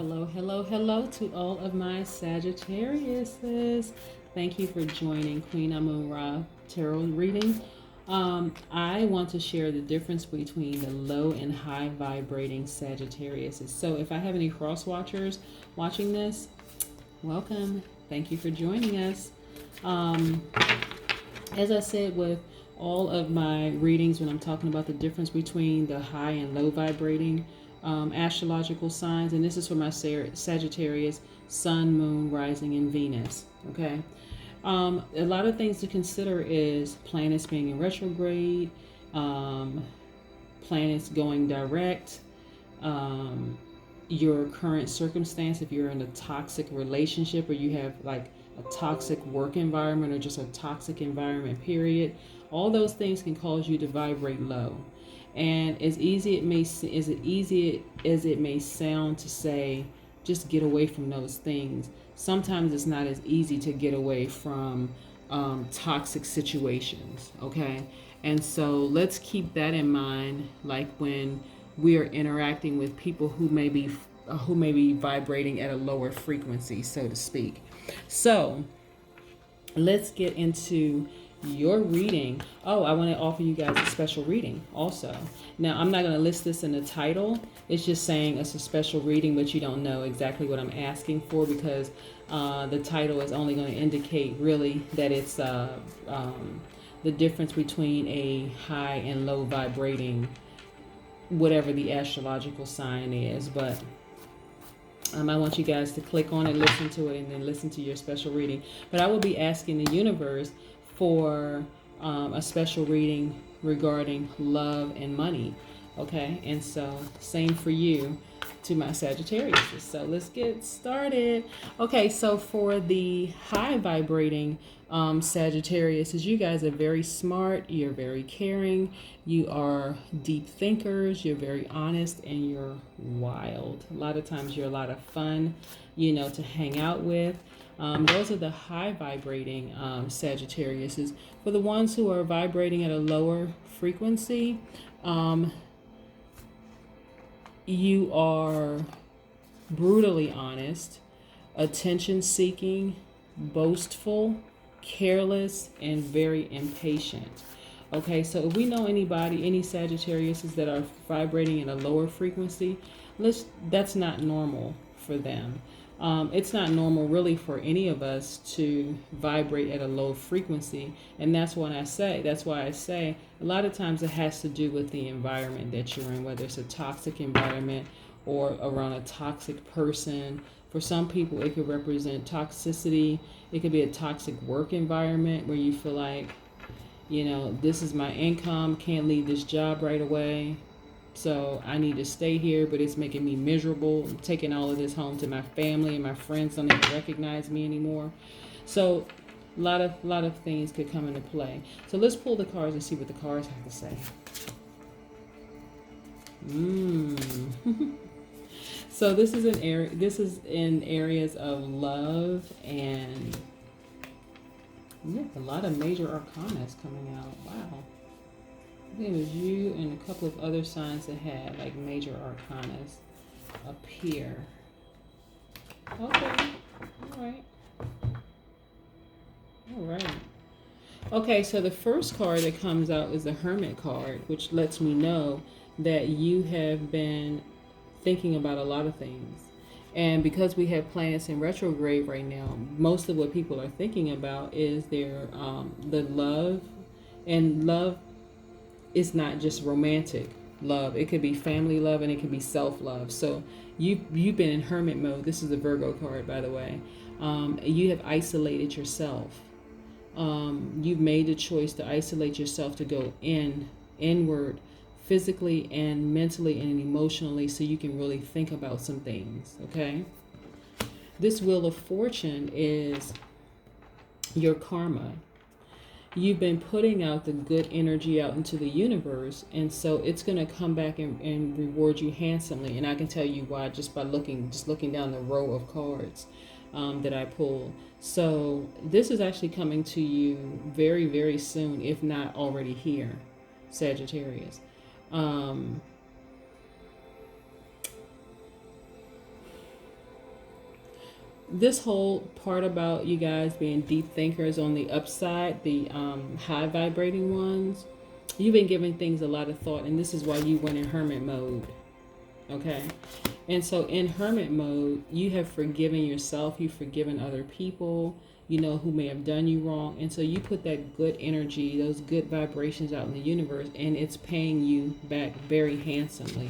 Hello, hello, hello to all of my Sagittariuses. Thank you for joining Queen Amun Ra Tarot reading. I want to share the difference between the low and high vibrating Sagittariuses. So if I have any cross watchers watching this, welcome. Thank you for joining us. Um, as I said with all of my readings, when I'm talking about the difference between the high and low vibrating astrological signs, and this is for my Sagittarius, Sun, Moon, Rising, and Venus. Okay. A lot of things to consider is planets being in retrograde, um, planets going direct, um, your current circumstance, if you're in a toxic relationship or you have like a toxic work environment or just a toxic environment, period. All those things can cause you to vibrate low. And as it may sound to say, just get away from those things. Sometimes it's not as easy to get away from toxic situations. Okay, and so let's keep that in mind. Like when we are interacting with people who may be vibrating at a lower frequency, so to speak. So let's get into your reading. Oh, I want to offer you guys a special reading also. Now, I'm not going to list this in the title. It's just saying it's a special reading, but you don't know exactly what I'm asking for because the title is only going to indicate really that it's the difference between a high and low vibrating, whatever the astrological sign is. But I want you guys to click on it, listen to it, and then listen to your special reading. But I will be asking the universe for a special reading regarding love and money. Okay, and so same for you to my Sagittarius. So let's get started. Okay, so for the high vibrating Sagittarius, is you guys are very smart, you're very caring, you are deep thinkers, you're very honest, and you're wild. A lot of times you're a lot of fun, to hang out with. Those are the high vibrating Sagittariuses. For the ones who are vibrating at a lower frequency, you are brutally honest, attention seeking, boastful, careless, and very impatient. Okay, so if we know any Sagittariuses that are vibrating in a lower frequency, that's not normal for them. It's not normal really for any of us to vibrate at a low frequency, and that's why I say a lot of times it has to do with the environment that you're in, whether it's a toxic environment or around a toxic person. For some people, it could represent toxicity. It could be a toxic work environment where you feel like, this is my income, can't leave this job right away. So I need to stay here, but it's making me miserable. I'm taking all of this home to my family, and my friends don't even recognize me anymore. So a lot of things could come into play. So let's pull the cards and see what the cards have to say. So this is in areas of love, and a lot of major arcanas coming out. Wow. I think it was you and a couple of other signs that had like major arcanas up here. Okay. All right. Okay, so the first card that comes out is the Hermit card, which lets me know that you have been thinking about a lot of things. And because we have planets in retrograde right now, most of what people are thinking about is the love. And love is not just romantic love. It could be family love and it could be self-love. So you've been in hermit mode. This is a Virgo card, by the way. You have isolated yourself. You've made the choice to isolate yourself, to go inward, physically and mentally and emotionally, so you can really think about some things. Okay. This Wheel of Fortune is your karma. You've been putting out the good energy out into the universe, and so it's going to come back and reward you handsomely. And I can tell you why just by looking down the row of cards that I pulled. So this is actually coming to you very, very soon, if not already here, Sagittarius. this whole part about you guys being deep thinkers on the upside, the high vibrating ones, you've been giving things a lot of thought, and this is why you went in hermit mode. Okay. And so in hermit mode, you have forgiven yourself, you've forgiven other people, who may have done you wrong. And so you put that good energy, those good vibrations out in the universe, and it's paying you back very handsomely.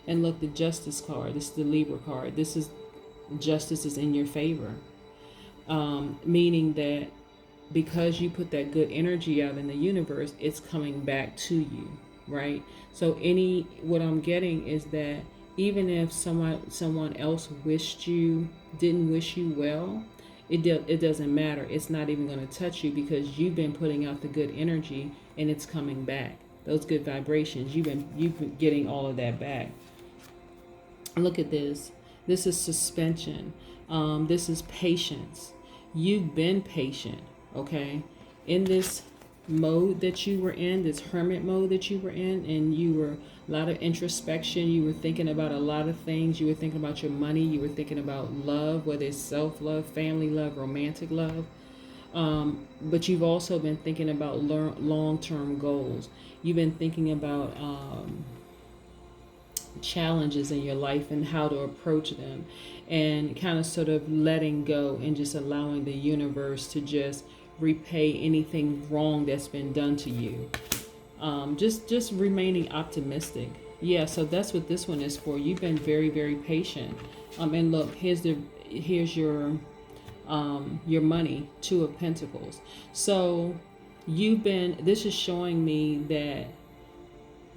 And look, the Justice card, this is the Libra card. This is justice is in your favor. Meaning that because you put that good energy out in the universe, it's coming back to you, right? So what I'm getting is that even if someone else didn't wish you well, it doesn't matter. It's not even going to touch you because you've been putting out the good energy and it's coming back. Those good vibrations, you've been getting all of that back. Look at this. This is suspension. This is patience. You've been patient, okay? In this mode that you were in, this hermit mode that you were in, and you were a lot of introspection. You were thinking about a lot of things. You were thinking about your money. You were thinking about love, whether it's self-love, family love, romantic love. But you've also been thinking about long-term goals. You've been thinking about challenges in your life and how to approach them, and kind of sort of letting go and just allowing the universe to just repay anything wrong that's been done to you. Just remaining optimistic. Yeah, so that's what this one is for. You've been very, very patient. And look, here's your money, Two of Pentacles. So this is showing me that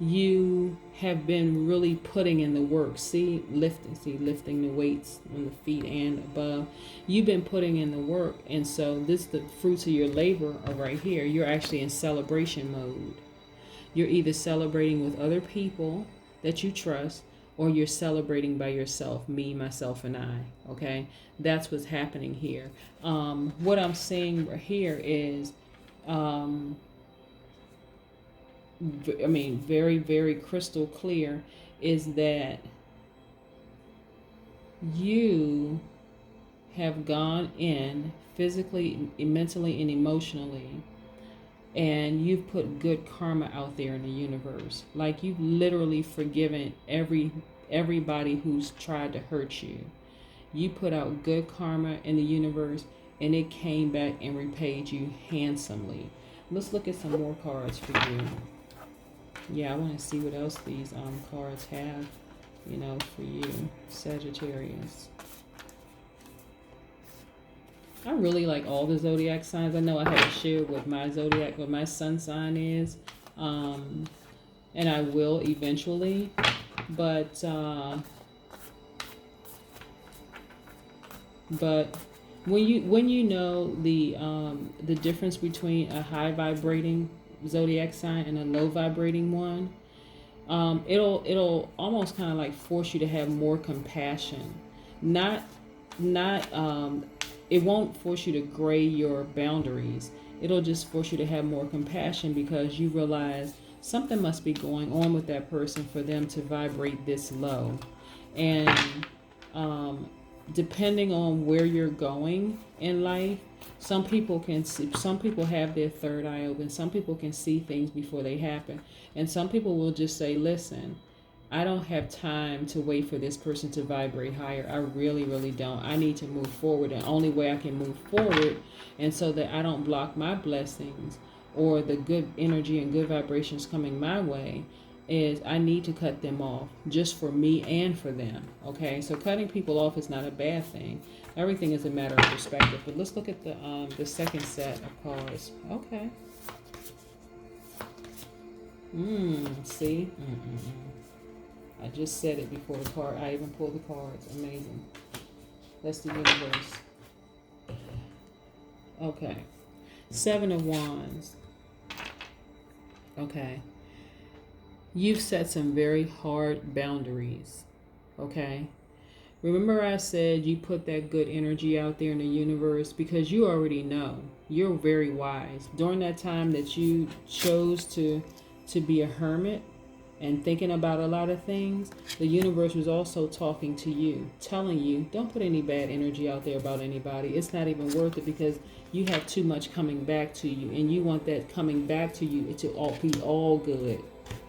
you have been really putting in the work. Lifting the weights on the feet and above. You've been putting in the work, and so the fruits of your labor are right here. You're actually in celebration mode. You're either celebrating with other people that you trust, or you're celebrating by yourself, me, myself, and I. Okay, that's what's happening here. What I'm seeing right here is, very, very crystal clear, is that you have gone in physically, mentally, and emotionally, and you've put good karma out there in the universe. Like, you've literally forgiven everybody who's tried to hurt you. You put out good karma in the universe, and it came back and repaid you handsomely. Let's look at some more cards for you. Yeah, I want to see what else these cards have, for you, Sagittarius. I really like all the zodiac signs. I know I had to share what my sun sign is, and I will eventually. But when you know the difference between a high vibrating zodiac sign and a low vibrating one, it'll almost kind of like force you to have more compassion. Not it won't force you to gray your boundaries. It'll just force you to have more compassion, because you realize something must be going on with that person for them to vibrate this low. And depending on where you're going in life, some people have their third eye open. Some people can see things before they happen. And some people will just say, listen, I don't have time to wait for this person to vibrate higher. I really, really don't. I need to move forward. And the only way I can move forward, and so that I don't block my blessings or the good energy and good vibrations coming my way, is I need to cut them off, just for me and for them. Okay, so cutting people off is not a bad thing. Everything is a matter of perspective. But let's look at the second set of cards. Okay. See? I just said it before the card. I even pulled the cards. Amazing. That's the universe. Okay. Seven of Wands. Okay. You've set some very hard boundaries. Okay. Remember I said you put that good energy out there in the universe because you already know. You're very wise. During that time that you chose to be a hermit, and thinking about a lot of things, the universe was also talking to you, telling you, don't put any bad energy out there about anybody. It's not even worth it, because you have too much coming back to you, and you want that coming back to you to all be all good,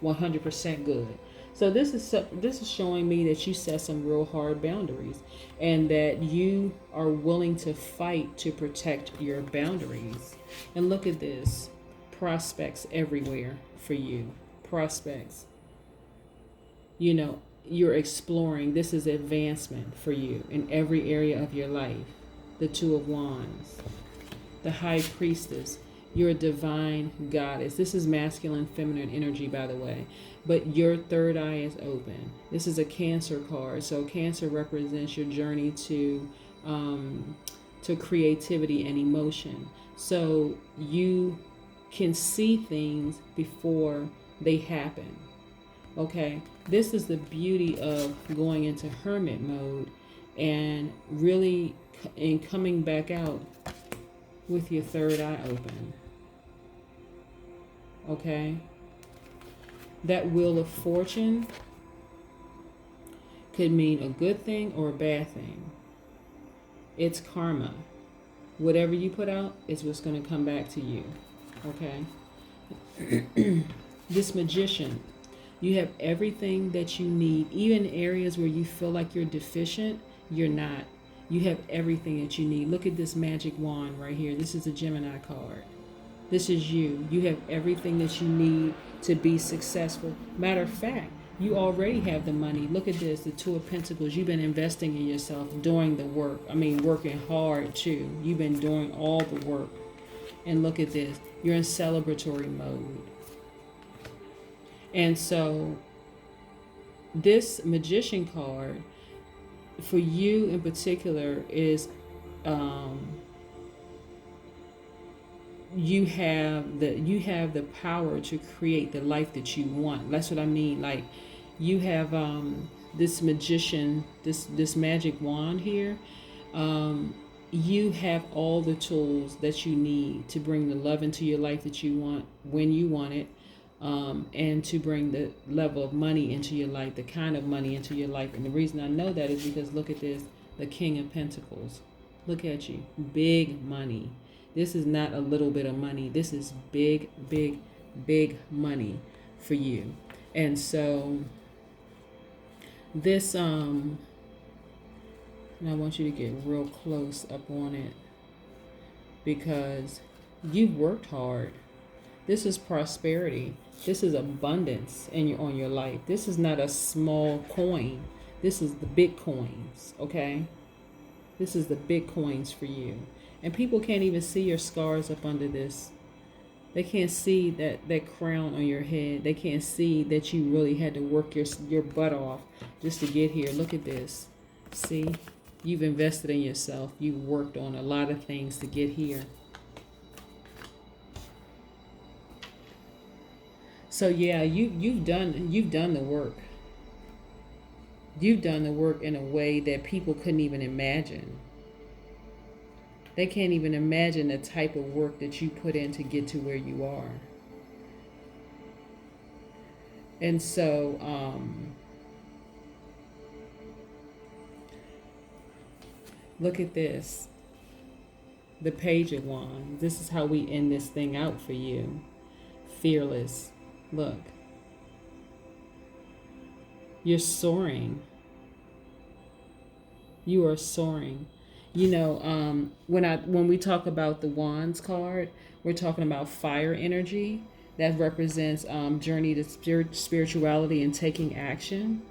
100% good. So this is showing me that you set some real hard boundaries, and that you are willing to fight to protect your boundaries. And look at this, prospects everywhere for you, prospects. You know, you're exploring. This is advancement for you in every area of your life. The Two of Wands, the High Priestess. You're a divine goddess. This is masculine, feminine energy, by the way. But your third eye is open. This is a Cancer card. So Cancer represents your journey to creativity and emotion. So you can see things before they happen. Okay, this is the beauty of going into hermit mode and really and coming back out with your third eye open. Okay, that Wheel of Fortune could mean a good thing or a bad thing. It's karma. Whatever you put out is what's going to come back to you. Okay. This Magician, you have everything that you need. Even areas where you feel like you're deficient, you're not. You have everything that you need. Look at this magic wand right here. This is a Gemini card. This is you. You have everything that you need to be successful. Matter of fact, you already have the money. Look at this, the Two of Pentacles. You've been investing in yourself, doing the work. I mean, working hard too. You've been doing all the work. And look at this. You're in celebratory mode. And so this Magician card for you in particular is you have the power to create the life that you want. That's what I mean. Like, you have this magician, this magic wand here. You have all the tools that you need to bring the love into your life that you want when you want it. And to bring the level of money into your life, the kind of money into your life. And the reason I know that is because look at this, the King of Pentacles. Look at you, big money. This is not a little bit of money. This is big, big, big money for you. And so this, and I want you to get real close up on it, because you've worked hard. This is prosperity. This is abundance on your life. This is not a small coin. This is the big coins, okay? This is the big coins for you. And people can't even see your scars up under this. They can't see that crown on your head. They can't see that you really had to work your butt off just to get here. Look at this. See? You've invested in yourself. You've worked on a lot of things to get here. So yeah, you've done the work. You've done the work in a way that people couldn't even imagine. They can't even imagine the type of work that you put in to get to where you are. And so look at this. The Page of Wands. This is how we end this thing out for you. Fearless. Look. You're soaring. You are soaring. You know, when we talk about the Wands card, we're talking about fire energy that represents journey to spirituality and taking action.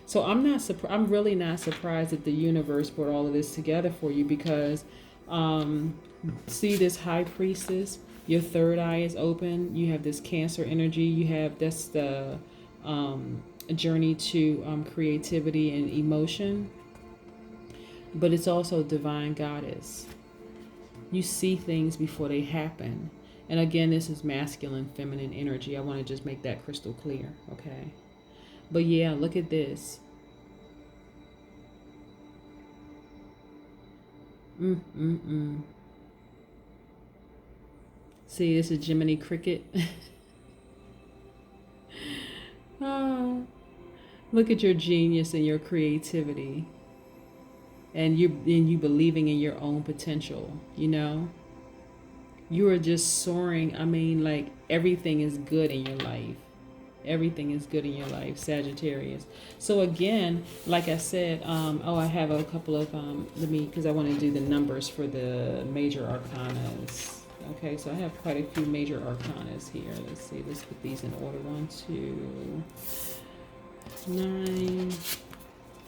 So I'm really not surprised that the universe put all of this together for you, because see this High Priestess, your third eye is open. You have this Cancer energy. You have that's the journey to creativity and emotion. But it's also divine goddess. You see things before they happen. And again, this is masculine, feminine energy. I want to just make that crystal clear, okay? But yeah, look at this. See, this is Jiminy Cricket. Look at your genius and your creativity, and you believing in your own potential. You are just soaring. I mean, like, everything is good in your life. Everything is good in your life, Sagittarius. So again, like I said, I have a couple of let me, because I want to do the numbers for the major arcanas. Okay, so I have quite a few major arcanas here. Let's see. Let's put these in order. 1, 2, 9,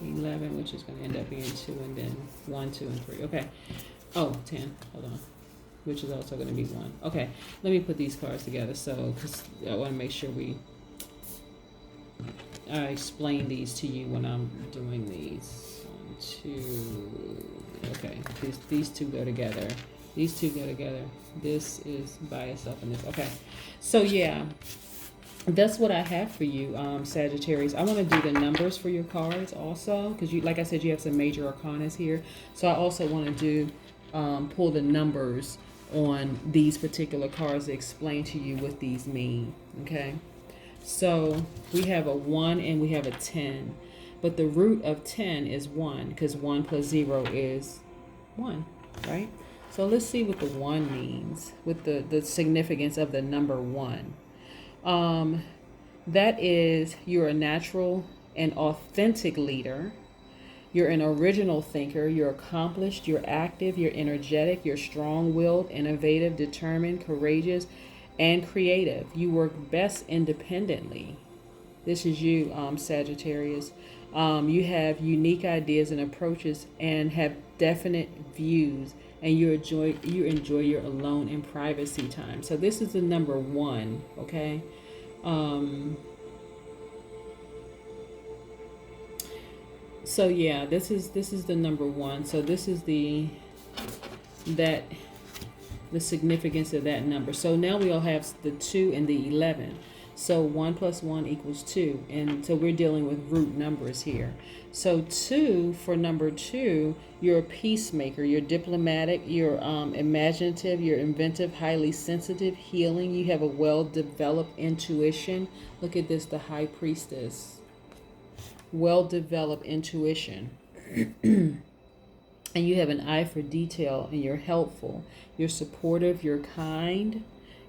11, which is going to end up being 2, and then 1, 2, and 3. Okay. Oh, 10. Hold on. Which is also going to be 1. Okay. Let me put these cards together. So, because I want to make sure I explain these to you when I'm doing these. 1, 2. Okay. These two go together. These two go together. This is by itself and this. Okay. So, yeah. That's what I have for you, Sagittarius. I want to do the numbers for your cards also, because like I said, you have some major arcanas here. So I also want to do pull the numbers on these particular cards to explain to you what these mean. Okay, so we have a 1 and we have a 10, but the root of 10 is 1, because 1 plus 0 is 1, right? So let's see what the 1 means, with the significance of the number 1. That is, you're a natural and authentic leader. You're an original thinker. You're accomplished. You're active. You're energetic. You're strong-willed, innovative, determined, courageous, and creative. You work best independently. This is you, Sagittarius. You have unique ideas and approaches and have definite views, and you enjoy your alone and privacy time. So this is the number 1, okay? So yeah, this is the number 1. So this is the significance of that number. So now we all have the 2 and the 11. So 1 plus 1 equals 2, and so we're dealing with root numbers here. So 2, for number 2, you're a peacemaker, you're diplomatic, you're imaginative, you're inventive, highly sensitive, healing. You have a well-developed intuition. Look at this, the High Priestess. Well-developed intuition. And you have an eye for detail, and you're helpful. You're supportive, you're kind,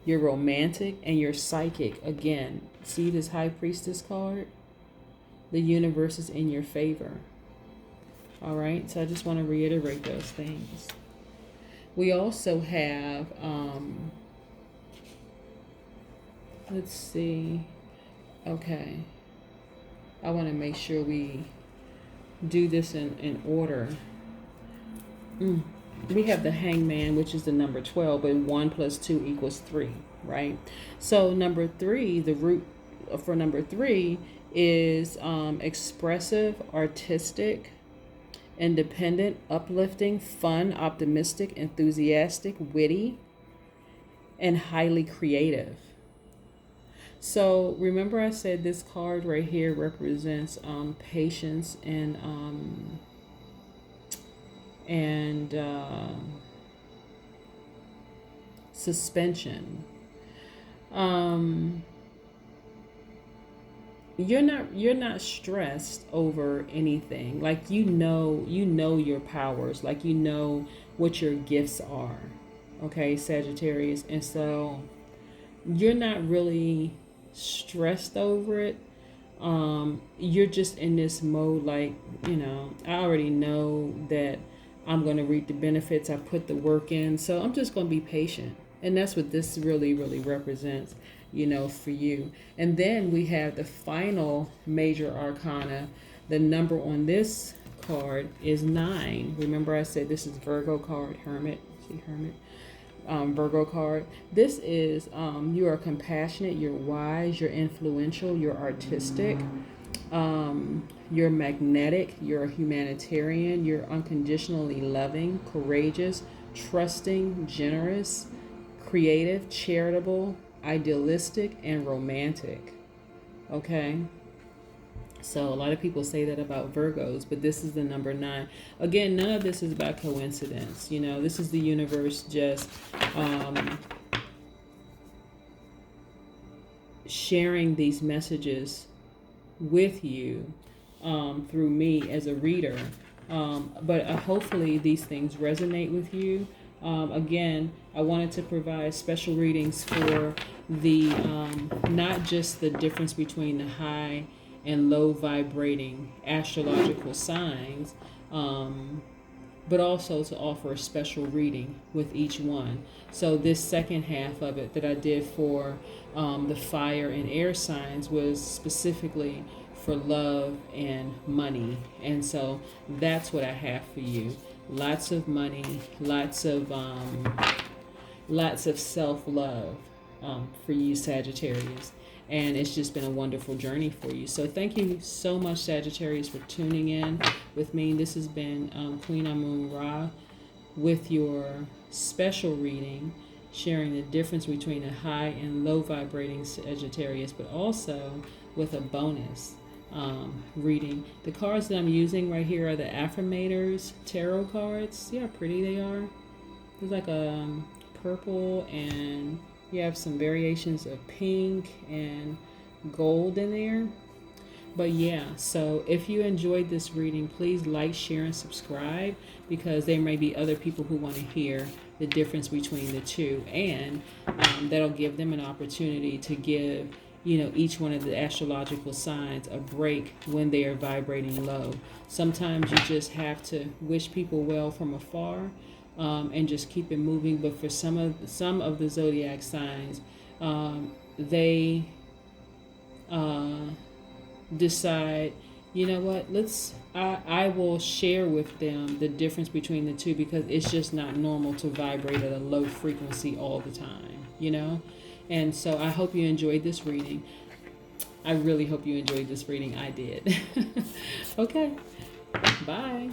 you're romantic, and you're psychic. Again, see this High Priestess card? The universe is in your favor. All right, so I just want to reiterate those things. We also have, let's see. Okay. I want to make sure we do this in order. We have the Hangman, which is the number 12, but 1 plus 2 equals 3, right? So number 3, the root for number 3 is expressive, artistic, independent, uplifting, fun, optimistic, enthusiastic, witty, and highly creative. So remember I said this card right here represents patience and suspension. You're not stressed over anything. Like you know your powers, like you know what your gifts are. Okay, Sagittarius. And so you're not really stressed over it. You're just in this mode like, I already know that I'm going to reap the benefits. I put the work in, so I'm just going to be patient. And that's what this really, really represents, for you. And then we have the final major arcana. The number on this card is 9. Remember I said this is Virgo card, Hermit. See Hermit? Virgo card. This is you are compassionate, you're wise, you're influential, you're artistic, you're magnetic, you're a humanitarian, you're unconditionally loving, courageous, trusting, generous, creative, charitable, idealistic, and romantic. Okay? So a lot of people say that about Virgos, but this is the number 9. Again, none of this is by coincidence. This is the universe just sharing these messages with you through me as a reader. But hopefully these things resonate with you. Again, I wanted to provide special readings for the not just the difference between the high and low vibrating astrological signs, but also to offer a special reading with each one. So this second half of it that I did for the fire and air signs was specifically for love and money. And so that's what I have for you. Lots of money, lots of self-love for you, Sagittarius. And it's just been a wonderful journey for you. So thank you so much, Sagittarius, for tuning in with me. This has been Queen Amun Ra with your special reading, sharing the difference between a high and low vibrating Sagittarius, but also with a bonus reading. The cards that I'm using right here are the Affirmators Tarot cards. See how pretty they are? There's like a purple, and you have some variations of pink and gold in there. But yeah, so if you enjoyed this reading, please like, share, and subscribe, because there may be other people who want to hear the difference between the two, and that'll give them an opportunity to give each one of the astrological signs a break when they are vibrating low. Sometimes you just have to wish people well from afar, and just keep it moving. But for some of the zodiac signs, they decide, you know what, I will share with them the difference between the two, because it's just not normal to vibrate at a low frequency all the time. And so I hope you enjoyed this reading. I really hope you enjoyed this reading. I did. Okay. Bye.